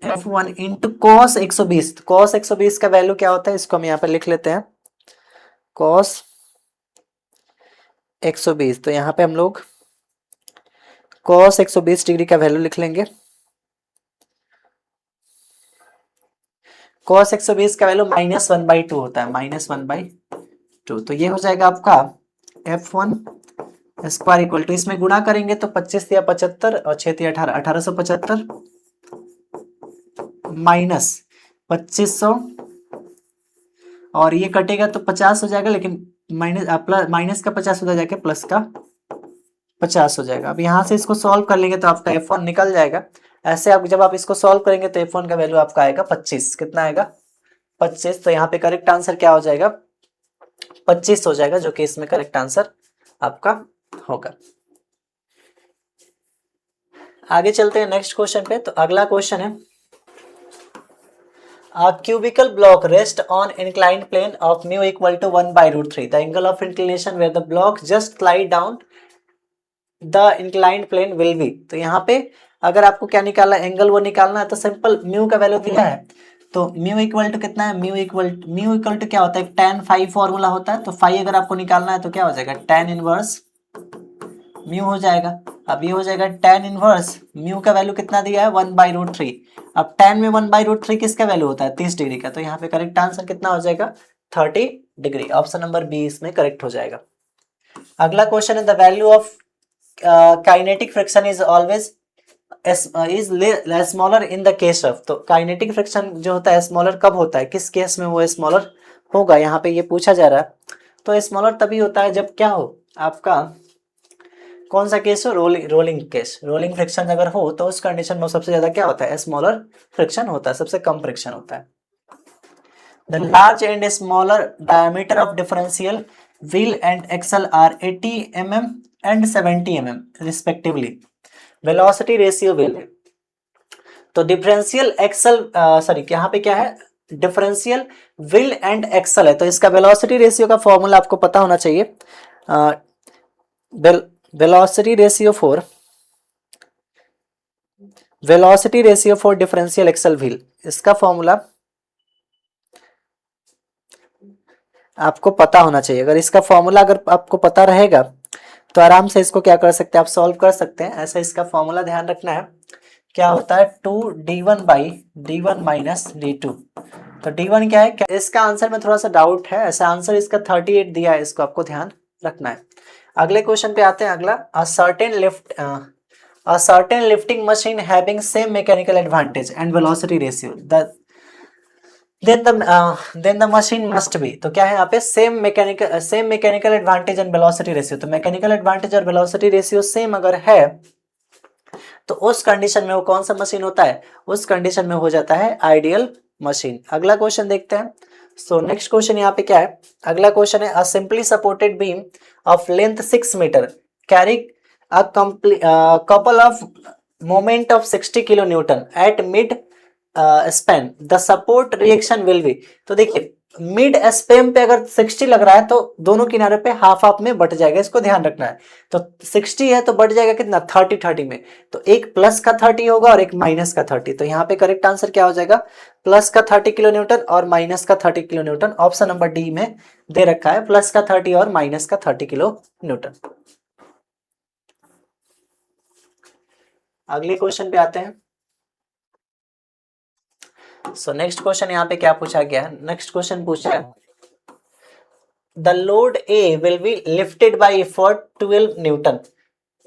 F1 इंटू कॉस 120। कॉस 120 का वैल्यू क्या होता है इसको हम यहाँ पे लिख लेते हैं, कॉस 120। तो यहाँ पे हम लोग कॉस 120 डिग्री का वैल्यू लिख लेंगे। कॉस 120 का वैल्यू -1/2 होता है, -1/2। तो ये हो जाएगा आपका F1 स्क्वायर इक्वल टू, इसमें गुणा करेंगे तो 25 या 75 और 6 या 18, 1875 माइनस 2500 और ये कटेगा तो 50 हो जाएगा, लेकिन माइनस का 50 उधर जाके प्लस का 50 हो जाएगा। अब यहाँ से इसको सॉल्व कर लेंगे तो आपका F1 निकल जाएगा। ऐसे आप जब आप इसको सॉल्व करेंगे तो F1 का वैल्यू आपका आएगा 25। कितना आएगा? 25। तो यहाँ पे करेक्ट आंसर क्या हो जाएगा? 25 हो जाएगा, जो कि इसमें करेक्ट आंसर आपका होगा। आगे चलते हैं नेक्स्ट क्वेश्चन पे। तो अगला क्वेश्चन है, A cubical block rests on inclined plane of mu equal to 1/√3. The angle of inclination where the block just slide down the inclined plane will be. तो यहाँ पे अगर आपको क्या निकालना है, एंगल वो निकालना है, तो सिंपल म्यू का वैल्यू दिया है तो म्यू इक्वल टू कितना है? म्यू इक्वल टू क्या होता है? tan फाई फॉर्मूला होता है। तो फाई अगर आपको निकालना है तो क्या हो जाएगा? tan इनवर्स म्यू हो जाएगा। अब ये हो जाएगा tan इनवर्स म्यू का वैल्यू कितना दिया है? 1/√3। अब tan में 1/√3 किसका वैल्यू होता है? 30 डिग्री का। तो यहाँ पे करेक्ट आंसर कितना हो जाएगा? 30 डिग्री। ऑप्शन नंबर बी इसमें करेक्ट हो जाएगा। अगला क्वेश्चन है, the value of kinetic friction is always smaller in the case of. तो काइनेटिक फ्रिक्शन जो होता है स्मॉलर कब होता है? किस केस में वो स्मॉलर होगा? यहाँ पे ये पूछा जा रहा है। तो स्मॉलर तभी होता है जब क्या हो आपका, कौन सा केस हो? Rolling case. रोलिंग फ्रिक्शन अगर हो तो उस कंडीशन में सबसे ज्यादा क्या होता है? स्मॉलर फ्रिक्शन होता है, सबसे कम फ्रिक्शन होता है। The large and smaller diameter of differential wheel and axle are 80 mm and 70 mm respectively. Velocity ratio wheel, तो डिफरेंशियल एक्सल यहाँ पे क्या है? डिफरेंशियल व्हील एंड एक्सल है, तो इसका वेलोसिटी रेशियो का फॉर्मूला आपको पता होना चाहिए। velocity ratio for differential axle wheel, इसका फॉर्मूला आपको पता होना चाहिए। अगर इसका फॉर्मूला अगर आपको पता रहेगा तो आराम से इसको क्या कर सकते हैं? आप सॉल्व कर सकते हैं। ऐसा इसका फॉर्मूला ध्यान रखना है, क्या होता है? 2d1/d1 minus d2। तो d1 क्या है? इसका आंसर में थोड़ा सा डाउट है, ऐसा आंसर इसका 38 दिया है, इसको आपको ध्यान रखना है। अगले क्वेश्चन पे आते हैं। अगला, a certain lifting machine having same mechanical advantage and velocity ratio, then the machine must be। तो क्या है यहाँ पे? same mechanical advantage and velocity ratio। तो मैकेनिकल एडवांटेज और वेलोसिटी रेशियो सेम अगर है तो उस कंडीशन में वो कौन सा मशीन होता है? उस कंडीशन में हो जाता है आइडियल मशीन। अगला क्वेश्चन देखते हैं। सो नेक्स्ट क्वेश्चन यहाँ पे क्या है? अगला क्वेश्चन है, a simply supported beam of length 6 metre carry a couple of moment of 60 kilo newton at mid span, the support reaction will be. तो देखिए मिड स्पैन पे अगर 60 लग रहा है तो दोनों किनारे पे हाफ हाफ में बट जाएगा, इसको ध्यान रखना है। तो 60 है तो बट जाएगा कितना? 30 में। तो एक प्लस का 30 होगा और एक माइनस का 30। तो यहाँ पे करेक्ट आंसर क्या हो जाएगा? प्लस का 30 किलो न्यूटन और माइनस का 30 kilo Newton. Option number D में दे रखा है प्लस का 30 और माइनस का 30 किलो न्यूटन। अगले क्वेश्चन पे आते हैं। सो नेक्स्ट क्वेश्चन यहाँ पे क्या पूछा गया है? नेक्स्ट क्वेश्चन पूछा है, the load A will be lifted bye effort 12 Newton.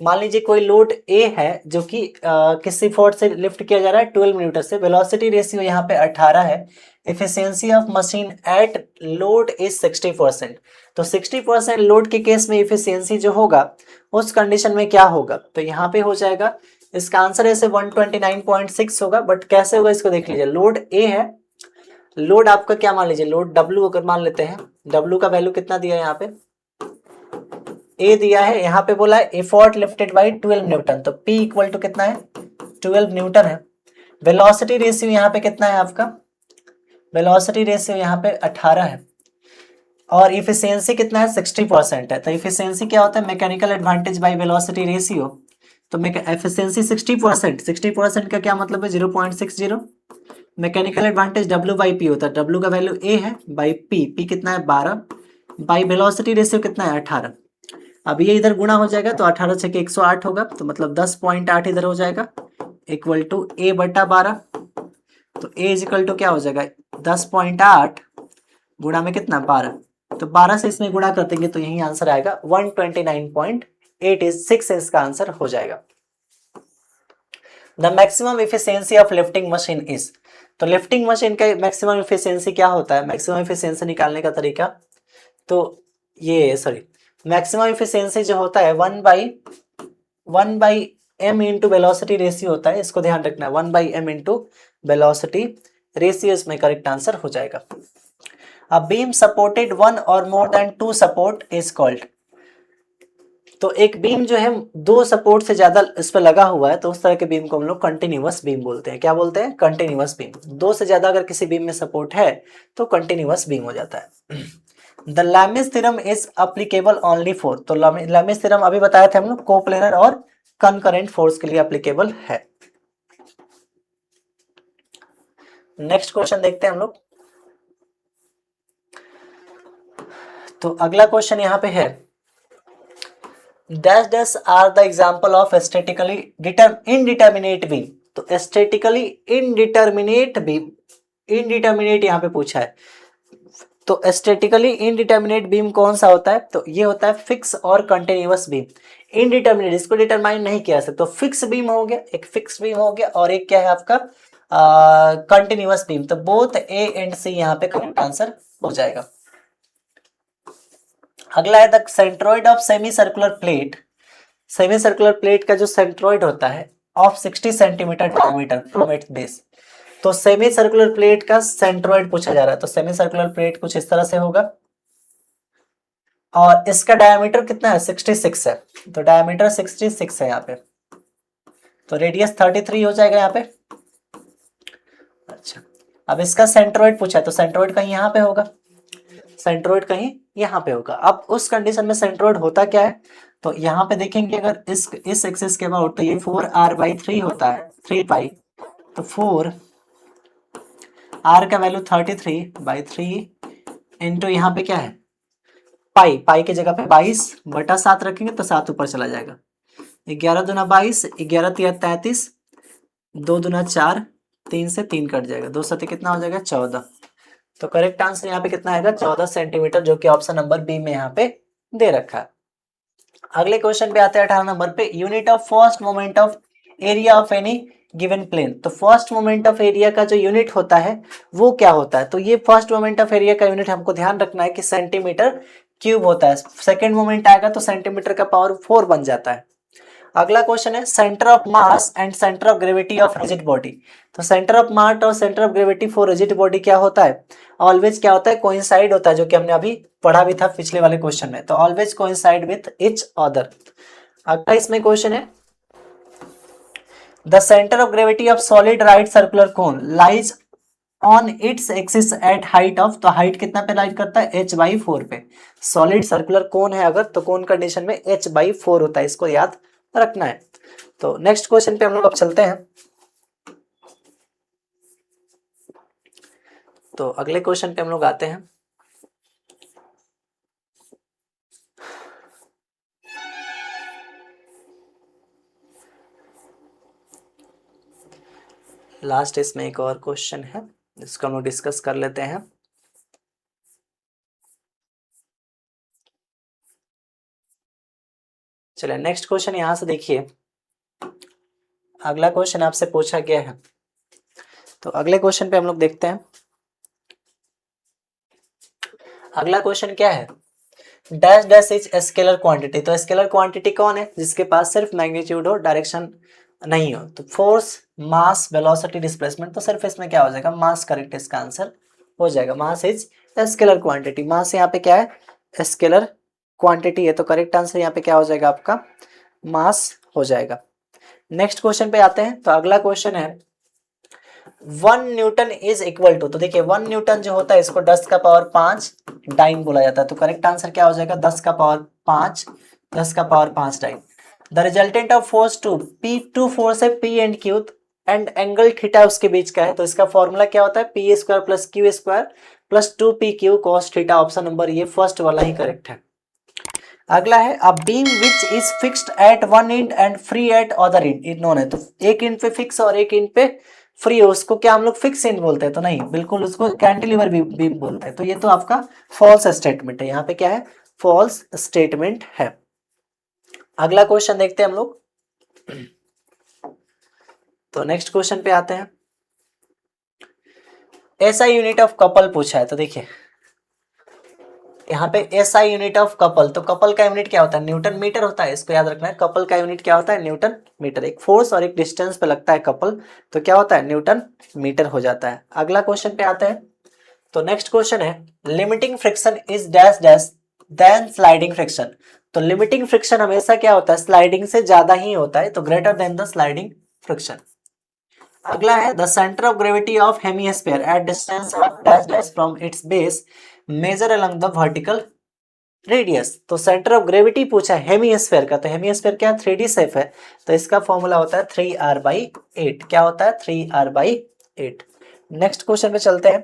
मान लीजिए कोई लोड ए है जो कि किसी फोर्स से लिफ्ट किया जा रहा है 12 न्यूटन से। वेलोसिटी रेशियो यहाँ पे 18 है। Efficiency of machine eight load is 60%। तो 60% लोड के केस में एफिशिएंसी जो होगा उस कंडीशन में क्या होगा? तो यहाँ पे हो जाएगा, इसका आंसर ऐसे 129.6 होगा। बट कैसे होगा इसको देख लीजिए। लोड ए है, लोड आपका क्या मान लीजिए? लोड डब्ल्यू अगर मान लेते हैं, डब्ल्यू का वैल्यू कितना दिया है यहाँ पे? ए दिया है। यहाँ पे बोला है एफर्ट लिफ्टेड बाय 12 न्यूटन, तो पी इक्वल टू कितना है? 12 न्यूटन है। वेलोसिटी रेशियो यहाँ पे कितना है आपका? वेलोसिटी रेशियो यहाँ पे 18 है। और इफिशियंसी कितना है 60% है। तो इफिशियंसी क्या होता है, mechanical advantage by velocity ratio. तो एफिशिएंसी 60%, 60% का क्या मतलब है 0.60। Mechanical advantage W by P होता है, W का वैल्यू A है बाई P कितना है 12 बाई वेलोसिटी रेशियो कितना है 18। अब ये इधर गुणा हो जाएगा तो 18 छः के 108 होगा, तो मतलब 10.8 इधर हो जाएगा इक्वल टू A बटा 12। तो A इजिकल टू क्या हो जाएगा 10.8 गुणा में कितना 12, तो 12 से इसमें गुणा कर देंगे तो यही आंसर आएगा 129.86 इसका आंसर हो जाएगा। The maximum efficiency of lifting machine is. तो लिफ्टिंग मशीन का मैक्सिमम इफिशियंसी क्या होता है, मैक्सिमम इफिशियंसी निकालने का तरीका, तो ये सॉरी मैक्सिमम इफिशियंसी जो होता है 1/m इंटू वेलोसिटी रेशियो होता है, इसको ध्यान रखना है 1/m इंटू वेलोसिटी रेशियो इसमें करेक्ट आंसर हो जाएगा। अ बीम सपोर्टेड वन और more than two support is called. तो एक बीम जो है दो सपोर्ट से ज्यादा इस पर लगा हुआ है तो उस तरह के बीम को हम लोग कंटिन्यूअस बीम बोलते हैं। क्या बोलते हैं, कंटिन्यूअस बीम। दो से ज्यादा अगर किसी बीम में सपोर्ट है तो कंटिन्यूअस बीम हो जाता है। The Lami's theorem is applicable only for. तो लैमिस थ्योरम अभी बताया था हम लोग कोप्लेनर और कंकरेंट फोर्स के लिए अप्लीकेबल है। नेक्स्ट क्वेश्चन देखते हैं हम लोग। तो अगला क्वेश्चन यहाँ पे है dash dash are the example of statically indeterminate beam. तो स्टैटिकली इनडिटर्मिनेट बीम, इनडिटर्मिनेट यहाँ पे पूछा है। तो स्टैटिकली इनडिटर्मिनेट बीम कौन सा होता है, तो ये होता है फिक्स और कंटिन्यूअस बीम। इनडिटर्मिनेट इसको डिटरमाइन नहीं किया सकता, तो फिक्स बीम हो गया, एक फिक्स बीम हो गया और एक क्या है आपका कंटिन्यूअस बीम। तो बोथ ए एंड सी यहाँ पे करेक्ट आंसर हो जाएगा। अगला है the centroid of semi circular plate. Semi circular plate का जो सेंट्रोइड होता है of 60 centimetre diameter from its base. तो सेमी सर्कुलर प्लेट का सेंट्रोइड पूछा जा रहा है। तो सेमी सर्कुलर प्लेट कुछ इस तरह से होगा और इसका डायमीटर कितना है 66 है। तो डायमीटर 66 है यहाँ पे, तो रेडियस 33 हो जाएगा यहाँ पे। अच्छा, अब इसका सेंट्रोइड पूछा है तो सेंट्रोइड कहीं यहाँ पे होगा, सेंट्रोइड कहीं यहाँ पे होगा। अब उस कंडीशन में सेंट्रोइड होता क्या है, तो यहाँ पे देखेंगे अगर इस एक्सिस के अबाउट तो ये 4r/3 होता है 3 पाई। तो 4 r का वैल्यू 33/3 इंटू यहाँ पे क्या है पाई, पाई की जगह पे 22/7 रखेंगे तो 7 ऊपर चला जाएगा। 11 दूना 22, 11 तिया 33, 2 दूना 4, 3 से 3 कट जाएगा, 2 सती कितना हो जाएगा 14। तो करेक्ट आंसर यहाँ पे कितना आएगा 14 सेंटीमीटर, जो कि ऑप्शन नंबर बी में यहाँ पे दे रखा है। अगले क्वेश्चन पे आते हैं 18 नंबर पे। Unit of first moment of area of any given plane. तो फर्स्ट मोमेंट ऑफ एरिया का जो यूनिट होता है वो क्या होता है, तो ये फर्स्ट मोमेंट ऑफ एरिया का यूनिट हमको ध्यान रखना है कि सेंटीमीटर क्यूब होता है। सेकेंड मोमेंट आएगा तो सेंटीमीटर का पावर 4 बन जाता है। अगला क्वेश्चन है centre of mass and centre of gravity of rigid body. तो सेंटर ऑफ मास और centre of gravity for rigid body क्या होता है, ऑलवेज क्या होता है कोइंसाइड होता है, जो कि हमने अभी पढ़ा भी था पिछले वाले क्वेश्चन में। तो always coincide with each other. अगला इसमें क्वेश्चन है the centre of gravity of solid right circular cone lies on its axis at height of. तो हाइट कितना पे लाइट करता है h/4 पे। सॉलिड सर्कुलर कोन है अगर तो कोन कंडीशन में h/4 होता है, इसको याद रखना है। तो नेक्स्ट क्वेश्चन पे हम लोग अब चलते हैं। तो अगले क्वेश्चन पे हम लोग आते हैं। लास्ट इसमें एक और क्वेश्चन है जिसको हम लोग डिस्कस कर लेते हैं। चलिए नेक्स्ट क्वेश्चन यहां से देखिए। अगला क्वेश्चन आपसे पूछा गया है, तो अगले क्वेश्चन पे हम लोग देखते हैं। अगला क्वेश्चन क्या है, dash dash is scalar quantity. तो स्केलर क्वांटिटी कौन है, जिसके पास सिर्फ मैग्नीट्यूड हो डायरेक्शन नहीं हो। तो फोर्स मास वेलोसिटी डिस्प्लेसमेंट, तो सिर्फ इसमें क्या हो जाएगा मास करेक्ट इसका आंसर हो जाएगा। मास इज स्केलर क्वांटिटी, मास यहाँ पे क्या है स्केलर क्वांटिटी है, तो करेक्ट आंसर यहाँ पे क्या हो जाएगा आपका मास हो जाएगा। नेक्स्ट क्वेश्चन पे आते हैं। तो अगला क्वेश्चन है 1 न्यूटन इज इक्वल टू, तो देखिए 1 न्यूटन जो होता है इसको 10 का पावर 5 डाइन बोला जाता है, तो करेक्ट आंसर क्या हो जाएगा 10 का पावर 5, 10 का power 5 dyne. The resultant of force to P2 force है P and Q and angle theta उसके बीच का है, तो इसका फॉर्मूला क्या होता है P square plus Q square plus 2PQ cos theta. Option number ये फर्स्ट वाला ही करेक्ट है। अगला है a beam which is fixed at one and and free at other and known है, तो एक एंड पे फिक्स और एक एंड पे फ्री है उसको क्या हम लोग फिक्स एंड बोलते हैं, तो नहीं बिल्कुल उसको कैंटिलीवर बीम बोलते हैं, तो ये तो आपका फॉल्स स्टेटमेंट है, यहाँ पे क्या है फॉल्स स्टेटमेंट है। अगला क्वेश्चन देखते हैं हम लोग, तो नेक्स्ट क्वेश्चन पे आते हैं। एसआई यूनिट ऑफ कपल पूछा है, तो देखिए यहाँ पे एसआई यूनिट ऑफ कपल, तो कपल का यूनिट क्या होता है न्यूटन मीटर होता है, इसको याद रखना है। कपल का यूनिट क्या होता है न्यूटन मीटर, एक फोर्स और एक डिस्टेंस पे लगता है कपल, तो क्या होता है न्यूटन मीटर हो जाता है। अगला क्वेश्चन पे आते हैं, तो नेक्स्ट क्वेश्चन है limiting friction is dash dash than sliding friction, तो लिमिटिंग फ्रिक्शन हमेशा क्या होता है स्लाइडिंग से ज्यादा ही होता है, तो greater than the sliding friction. अगला है the centre of gravity of hemisphere at distance of dash dash from its base measure along the vertical radius, तो सेंटर ऑफ ग्रेविटी पूछा है हेमिस्फीयर का, तो हेमिस्फीयर क्या 3D शेप है, तो इसका फॉर्मूला होता है 3r/8, क्या होता है 3r/8। नेक्स्ट क्वेश्चन पे चलते हैं,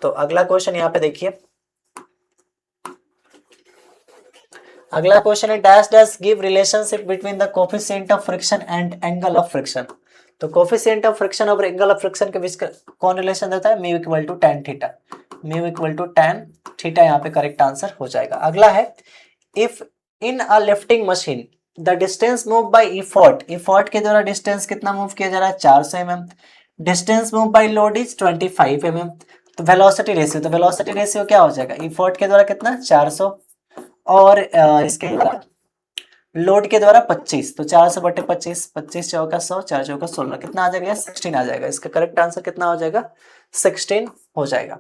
तो अगला क्वेश्चन यहाँ पे देखिए, अगला क्वेश्चन है dash dash give relationship between the coefficient of friction and angle of friction, तो कोफिशिएंट ऑफ फ्रिक्शन और एंगल ऑफ फ्रिक्शन के बीच का कौन रिलेशन देता है mu equal to tan theta, mu equal to tan theta, यहाँ पे करेक्ट आंसर हो जाएगा। अगला है if in a lifting machine the distance move by effort, effort के द्वारा डिस्टेंस कितना मूव किया जा रहा है 400 mm, distance move by load is 25 mm, तो वेलोसिटी रेशियो, तो वेलोसिटी रेशियो क्या हो जाएगा इफर्ट के द्वारा कितना 400 और इसके लोड के द्वारा 25, तो 400/25, 25 चौका 100, 4 चौका 16, कितना आ जाएगा 16 आ जाएगा, इसका करेक्ट आंसर कितना हो जाएगा 16 हो जाएगा।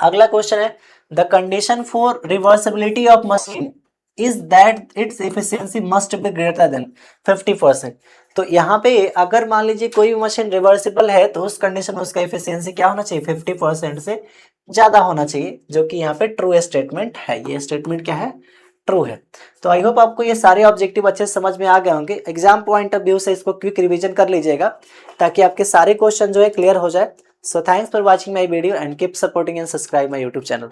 अगला क्वेश्चन है the condition for reversibility of machine is that its efficiency must be greater than 50%, तो यहाँ पे अगर मान लीजिए कोई भी मशीन रिवर्सिबल है तो उस कंडीशन में उसका एफिशिएंसी क्या होना चाहिए 50% से ज्यादा होना चाहिए, जो कि यहाँ पे ट्रू स्टेटमेंट है, ये स्टेटमेंट क्या है ट्रू है। तो आई होप आपको ये सारे ऑब्जेक्टिव अच्छे से समझ में आ गए होंगे, एग्जाम पॉइंट ऑफ व्यू से इसको क्विक रिवीजन कर लीजिएगा ताकि आपके सारे क्वेश्चन जो है क्लियर हो जाए। So thanks for watching my video and keep supporting and subscribe my YouTube channel.